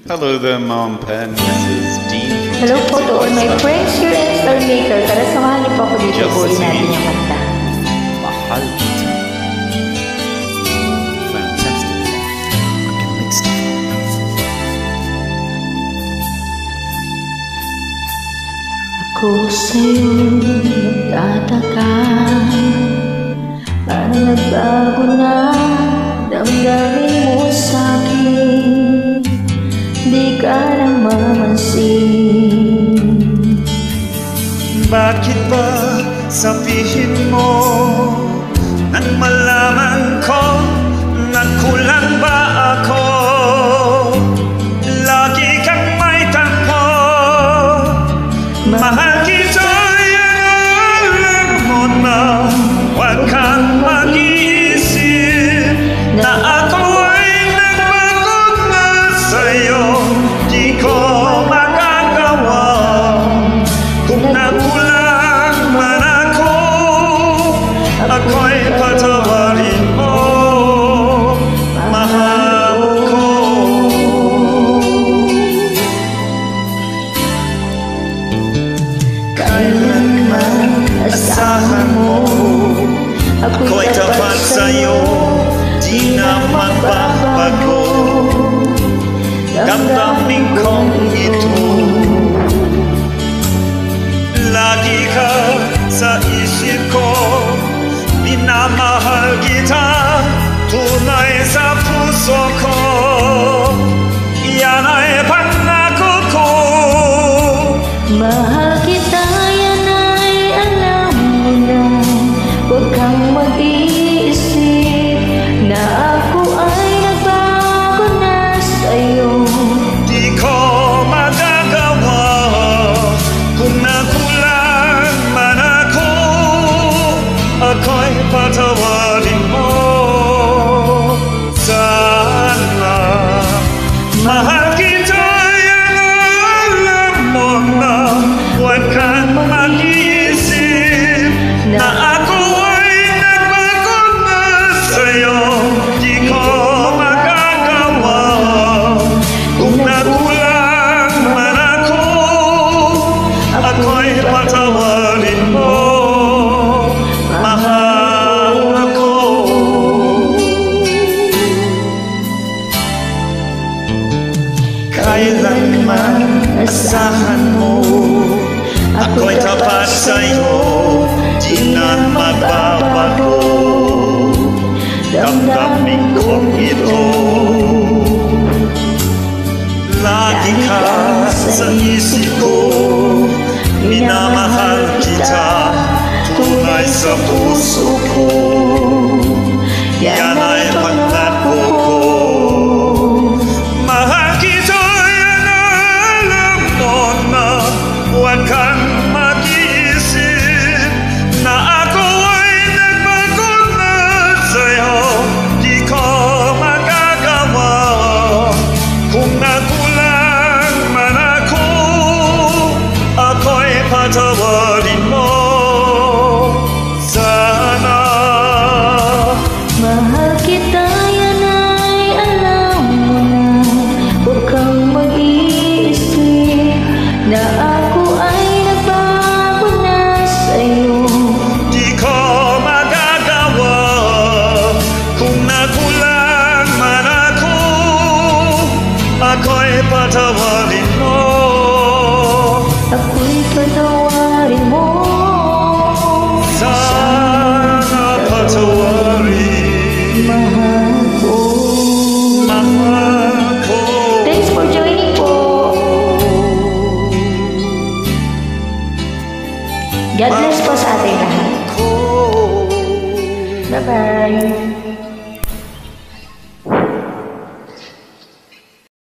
Hello there, Mom Pen. Mrs. Dean from Hello po to all my friends here and Star Maker. Tara, samahan niyo po ako dito. Just Buuin natin singing. yung kanta. Mahal kita. Fantastic. I'm mixed. Ako sa'yo nagtataka, paano nagbago na damdamin mo sa'kin, di ka na mamansin. Bakit ba sabihin mo nang malaman ko na kulang ba ako? Lagi kang may tampo. Mahal kita, alam mo na huwag kang mag-iisip na ako ay nagbago na sa'yo. Di ko magagawa kung nakulang man ako, ako'y patawarin mo, mahal ko. Kailanman asahan mo, Ako'y tapat sa'yo, di na magbabago. Damdamin kong ito, lagi ka sa isip ko. Minamahal kita, tunay sa puso ko. Yan ay pangako ko. mahal kita, yan ay alam mo na. Huwag kang mag-iisip na ako ay nagbago na sa'yo. Di ko magagawa kung nakulang man ako, ako'y patawarin mo. Sana mahal kita, yan alam mo na. Huwag kang mag-iisip na ako ay nagbago na sa'yo. Di ko magagawa kung nakulang man ako, ako'y patawarin mo, mahal ko. Kailanman asahan mo, ako'y tapat sa'yo, di na magbabago. Damdamin kong ito, lagi ka sa isip ko. Minamahal kita, tunay sa puso ko. Yan ay pangako ko. Mahal kita, yan alam mo na. Huwag kang mag-iisip na ako ay nagbago na sa'yo. Di ko magagawa kung nakulang man ako, ako'y patawarin mo. Sana Mahal kita, yan ay alam mo na. Huwag kang mag-iisip na ako ay nagbago na sa'yo. di ko magagawa kung nakulang man ako, ako'y patawarin mo. Ako'y patawarin mo. Sana patawarin, Mahal ko. mahal ko. Thanks for joining po. God bless po sa ating lahat. Bye-bye.